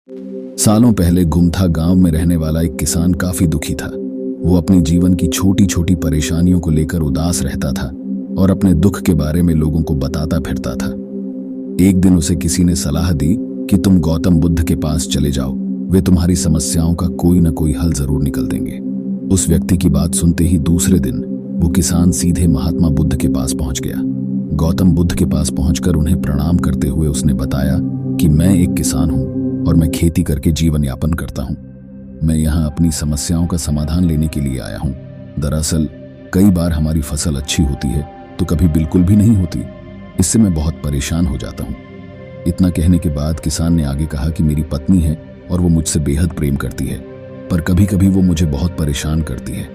सालों पहले गुमथा गांव में रहने वाला एक किसान काफी दुखी था। वो अपने जीवन की छोटी छोटी परेशानियों को लेकर उदास रहता था और अपने दुख के बारे में लोगों को बताता फिरता था। एक दिन उसे किसी ने सलाह दी कि तुम गौतम बुद्ध के पास चले जाओ, वे तुम्हारी समस्याओं का कोई ना कोई हल जरूर निकल देंगे। उस व्यक्ति की बात सुनते ही दूसरे दिन वो किसान सीधे महात्मा बुद्ध के पास पहुंच गया। गौतम बुद्ध के पास पहुंचकर उन्हें प्रणाम करते हुए उसने बताया कि मैं एक किसान हूं और मैं खेती करके जीवन यापन करता हूं। मैं यहाँ अपनी समस्याओं का समाधान लेने के लिए आया हूं। दरअसल कई बार हमारी फसल अच्छी होती है तो कभी बिल्कुल भी नहीं होती। इससे मैं बहुत परेशान हो जाता हूं। इतना कहने के बाद किसान ने आगे कहा कि मेरी पत्नी है और वो मुझसे बेहद प्रेम करती है, पर कभी कभी वो मुझे बहुत परेशान करती है।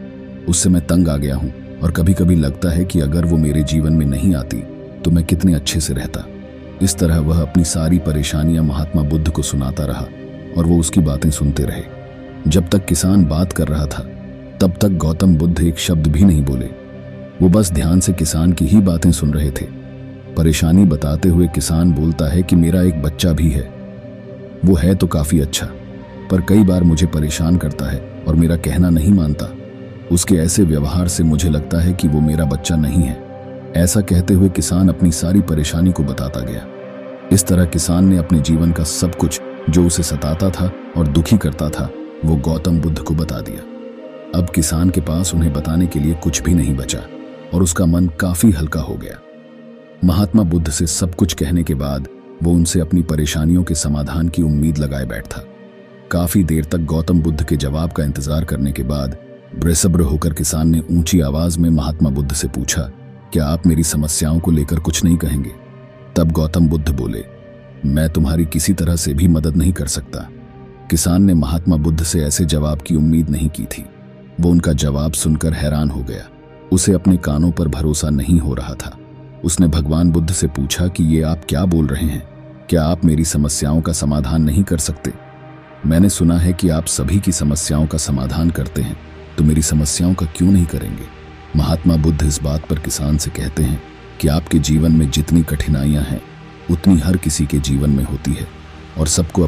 उससे मैं तंग आ गया हूं और कभी कभी लगता है कि अगर वो मेरे जीवन में नहीं आती तो मैं कितने अच्छे से रहता। इस तरह वह अपनी सारी परेशानियां महात्मा बुद्ध को सुनाता रहा और वो उसकी बातें सुनते रहे। जब तक किसान बात कर रहा था तब तक गौतम बुद्ध एक शब्द भी नहीं बोले। वो बस ध्यान से किसान की ही बातें सुन रहे थे। परेशानी बताते हुए किसान बोलता है कि मेरा एक बच्चा भी है। वो है तो काफी अच्छा, पर कई बार मुझे परेशान करता है और मेरा कहना नहीं मानता। उसके ऐसे व्यवहार से मुझे लगता है कि वो मेरा बच्चा नहीं है। ऐसा कहते हुए किसान अपनी सारी परेशानी को बताता गया। इस तरह किसान ने अपने जीवन का सब कुछ जो उसे सताता था और दुखी करता था वो गौतम बुद्ध को बता दिया। अब किसान के पास उन्हें बताने के लिए कुछ भी नहीं बचा और उसका मन काफी हल्का हो गया। महात्मा बुद्ध से सब कुछ कहने के बाद वो उनसे अपनी परेशानियों के समाधान की उम्मीद लगाए बैठा। काफी देर तक गौतम बुद्ध के जवाब का इंतजार करने के बाद बेसब्र होकर किसान ने ऊंची आवाज में महात्मा बुद्ध से पूछा, क्या आप मेरी समस्याओं को लेकर कुछ नहीं कहेंगे? तब गौतम बुद्ध बोले, मैं तुम्हारी किसी तरह से भी मदद नहीं कर सकता। किसान ने महात्मा बुद्ध से ऐसे जवाब की उम्मीद नहीं की थी। वो उनका जवाब सुनकर हैरान हो गया। उसे अपने कानों पर भरोसा नहीं हो रहा था। उसने भगवान बुद्ध से पूछा कि ये आप क्या बोल रहे हैं? क्या आप मेरी समस्याओं का समाधान नहीं कर सकते? मैंने सुना है कि आप सभी की समस्याओं का समाधान करते हैं, तो मेरी समस्याओं का क्यों नहीं करेंगे? महात्मा बुद्ध इस बात पर किसान से कहते हैं कि आपके जीवन में जितनी कठिनाइयां हैं उतनी हर किसी के जीवन में होती है और सबको